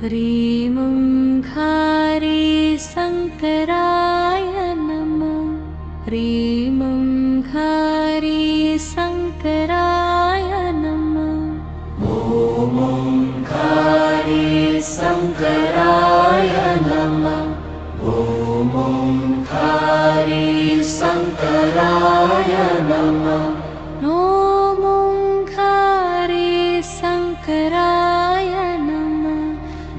ह्रीं ओंकारे शङ्कराय नमः। ह्रीं ओंकारे शङ्कराय नमः। ॐ ओंकारे शङ्कराय नमः। ॐ ओंकारे शङ्कराय नमः। ॐ ओंकारे शङ्कराय नमः।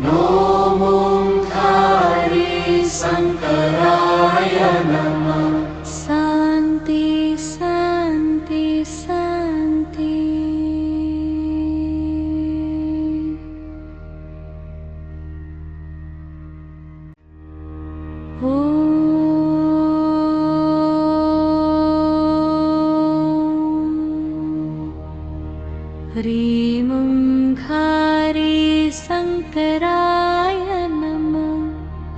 ॐ ओंकारे शङ्कराय नमः। शान्ति शान्ति शान्ति। ह्रीं ओंकारे शङ्कराय नमः।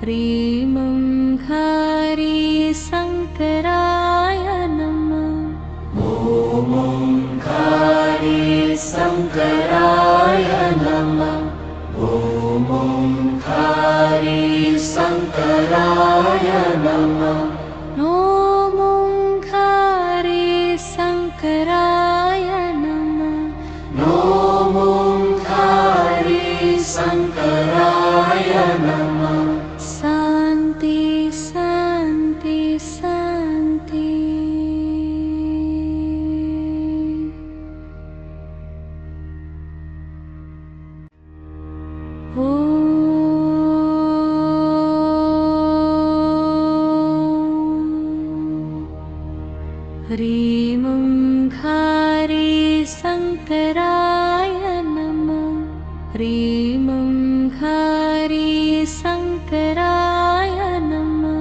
ह्रीं ओंकारे शङ्कराय नमः। ॐ ओंकारे शङ्कराय नमः। ॐ ओंकारे शङ्कराय नमः। ॐ ओंकारे शङ्कराय नमः। ॐ ओंकारे शङ्कराय नमः। शान्ति शान्ति शान्ति। ह्रीं ओंकारे शङ्कराय नमः। ह्रीं ओंकारे शङ्कराय नमः।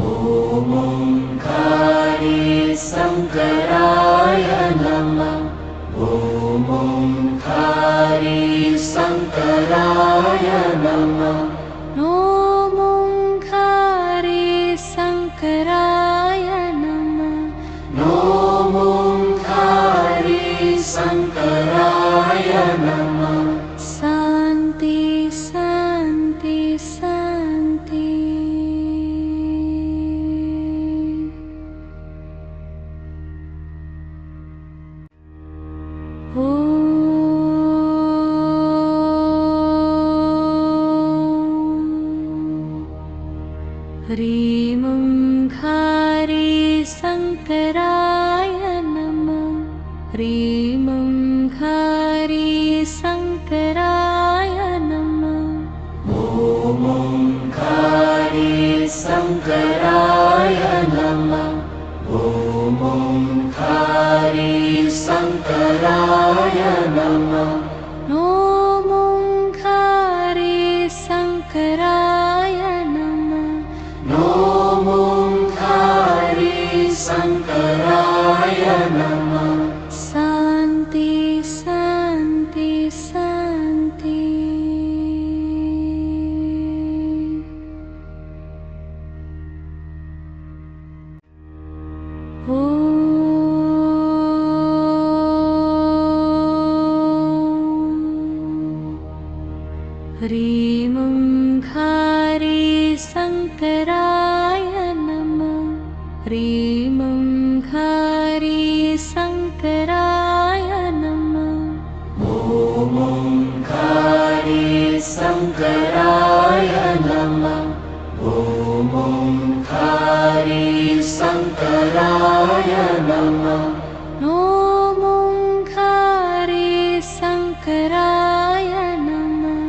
ॐ ओंकारे शङ्कराय नमः। ॐ ओंकारे शङ्कराय नमः। ॐ ओंकारे शङ्कराय नमः। ॐ ओंकारे शङ्कराय नमः। शान्ति शान्ति शान्ति। ह्रीं ओंकारे शङ्कराय नमः। ह्रीं ओंकारे शङ्कराय नमः। ॐ ओंकारे शङ्कराय नमः। ॐ ओंकारे शङ्कराय नमः। ॐ ओंकारे शङ्कराय नमः। ॐ ओंकारे शङ्कराय नमः। शान्ति शान्ति शान्ति। ह्रीं ओंकारे शङ्कराय नमः। ह्रीं ओंकारे शङ्कराय नमः। ॐ ओंकारे शङ्कराय नमः। ॐ ओंकारे शङ्कराय नमः। ॐ ओंकारे शङ्कराय नमः।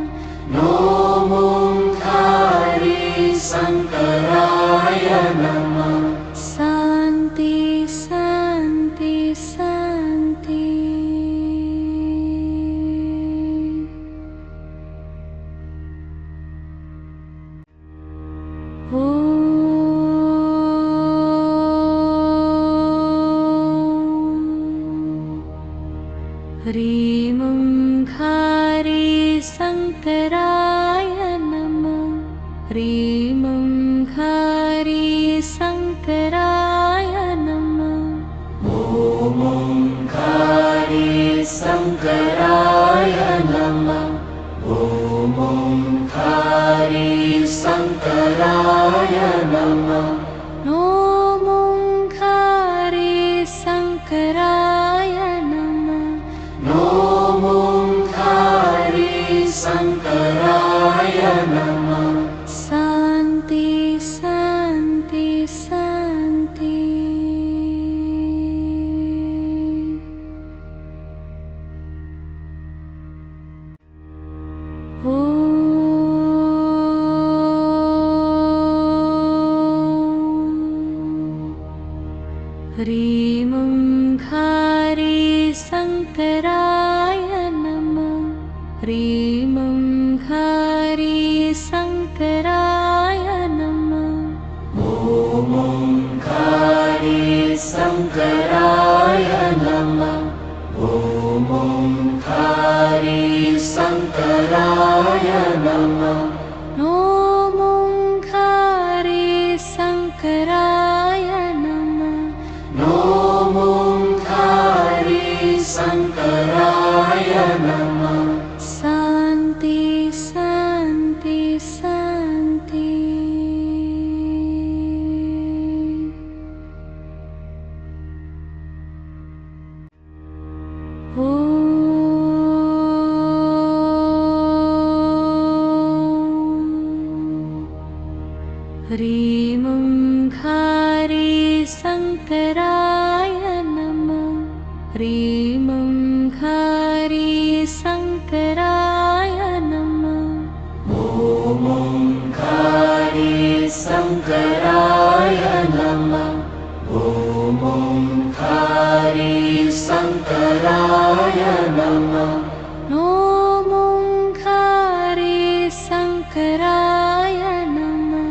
ॐ ओंकारे शङ्कराय नमः। शान्ति शान्ति शान्ति। ह्रीं ओंकारे शङ्कराय नमः। ह्रीं ओंकारे शङ्कराय नमः। ह्रीं ओंकारे शङ्कराय नमः। ह्रीं ओंकारे शङ्कराय नमः। ॐ ओंकारे शङ्कराय नमः। ॐ ओंकारे शङ्कराय नमः। ॐ ओंकारे शङ्कराय नमः। ॐ ओंकारे शङ्कराय नमः। शान्ति शान्ति शान्ति। ह्रीं ओंकारे शङ्कराय नमः। ह्रीं ओंकारे शङ्कराय नमः। ॐ ओंकारे शङ्कराय नमः। ॐ ओंकारे शङ्कराय नमः। ॐ ओंकारे शङ्कराय नमः।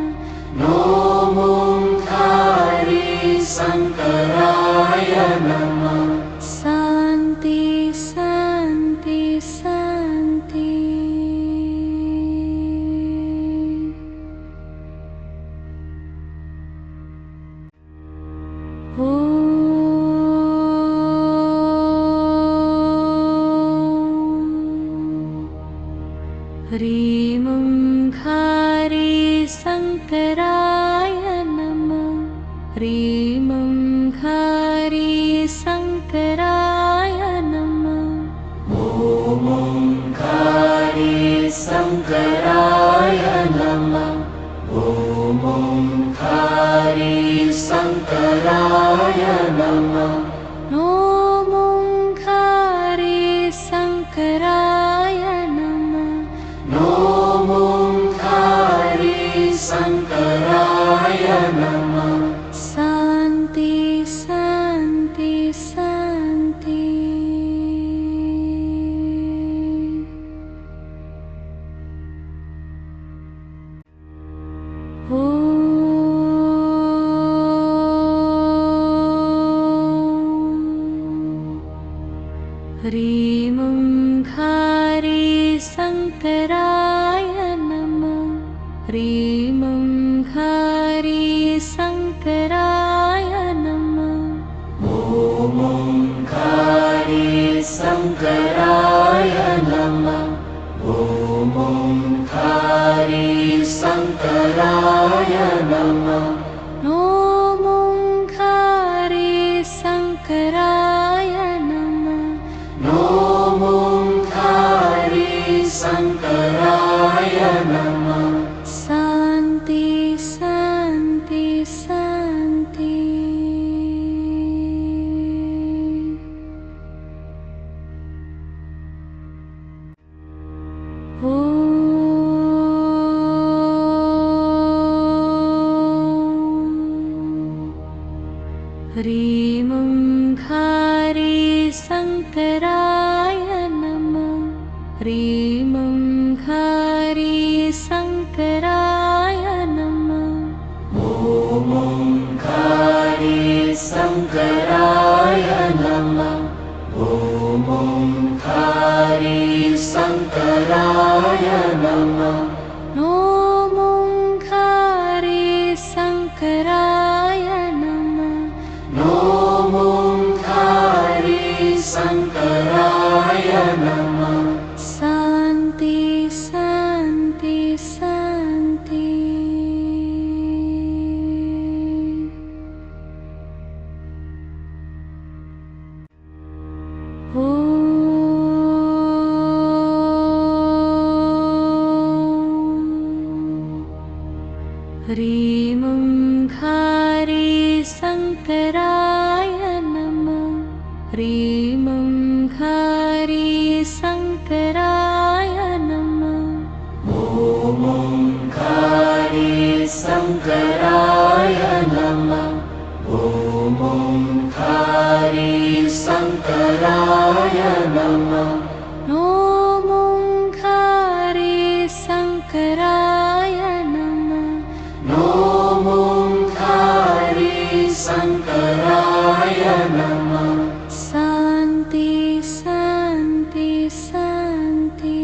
ॐ ओंकारे शङ्कराय नमः। शान्ति शान्ति शान्ति। ह्रीं ओंकारे शङ्कराय नमः। ह्रीं ओंकारे शङ्कराय नमः। ॐ ओंकारे शङ्कराय नमः। ॐ ओंकारे शङ्कराय नमः। ॐ ओंकारे शङ्कराय नमः। ॐ ओंकारे शङ्कराय नमः। शान्ति शान्ति शान्ति। ह्रीं ओंकारे शङ्कराय नमः। ह्रीं ओंकारे शङ्कराय नमः। ॐ ओंकारे शङ्कराय नमः। ॐ ओंकारे शङ्कराय नमः। ॐ ओंकारे शङ्कराय नमः। ॐ ओंकारे शङ्कराय नमः। शान्ति शान्ति शान्ति। ह्रीं ओंकारे शङ्कराय नमः। ह्रीं ओंकारे शङ्कराय नमः। ॐ ओंकारे शङ्कराय नमः। ॐ ओंकारे शङ्कराय नमः। ॐ ओंकारे शङ्कराय नमः। ॐ ओंकारे शङ्कराय नमः। शान्ति शान्ति शान्ति। ह्रीं ओंकारे शङ्कराय नमः। ह्रीं ओंकारे शङ्कराय नमः। ॐ ओंकारे शङ्कराय नमः। ॐ शङ्कराय नमः। ॐ ओङ्कारे शङ्कराय नमः। ॐ ओङ्कारे शङ्कराय नमः। शान्ति शान्ति शान्ति।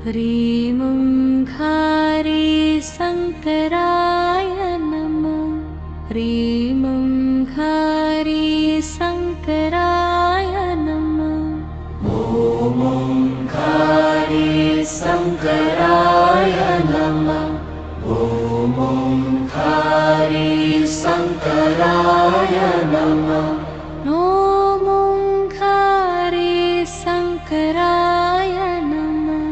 ह्रीं ओङ्कारे शङ्कराय नमः। ह्रीं ओङ्कारे शङ्कराय नमः। ॐ ओङ्कारे शङ्कराय नमः। ॐ ओङ्कारे शङ्कराय नमः। ॐ ओङ्कारे शङ्कराय नमः।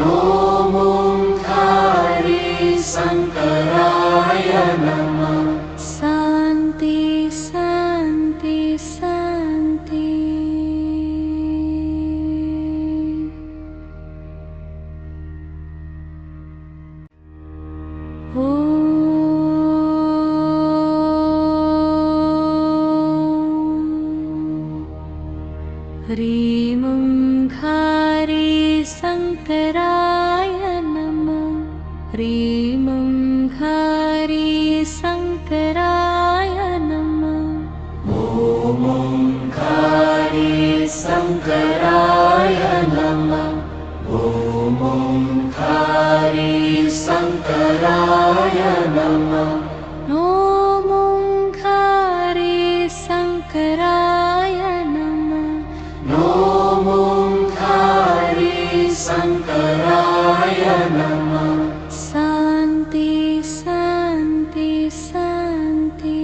ॐ ओङ्कारे शङ्कराय नमः। शान्ति शान्ति शान्ति। ह्रीं ओङ्कारे शङ्कराय नमः। ह्रीं ओङ्कारे शङ्कराय नमः। ॐ ओङ्कारे शङ्कराय नमः। ॐ ओङ्कारे शङ्कराय नमः। ॐ ओङ्कारे शङ्कराय नमः। ॐ ओङ्कारे शङ्कराय नमः। शान्ति शान्ति शान्ति।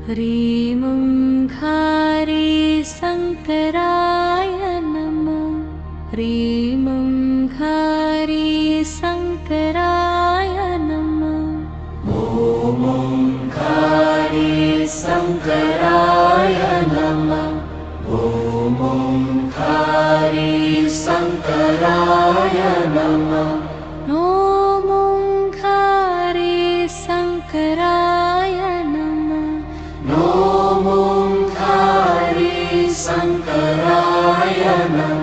ह्रीं ओङ्कारे शङ्कराय नमः। ह्रीं ओङ्कारे शङ्कराय नमः। ॐ ओङ्कारे शङ्कराय नमः। ॐ ओङ्कारे शङ्कराय नमः। ॐ ओङ्कारे शङ्कराय नमः। ॐ ओङ्कारे शङ्कराय नमः।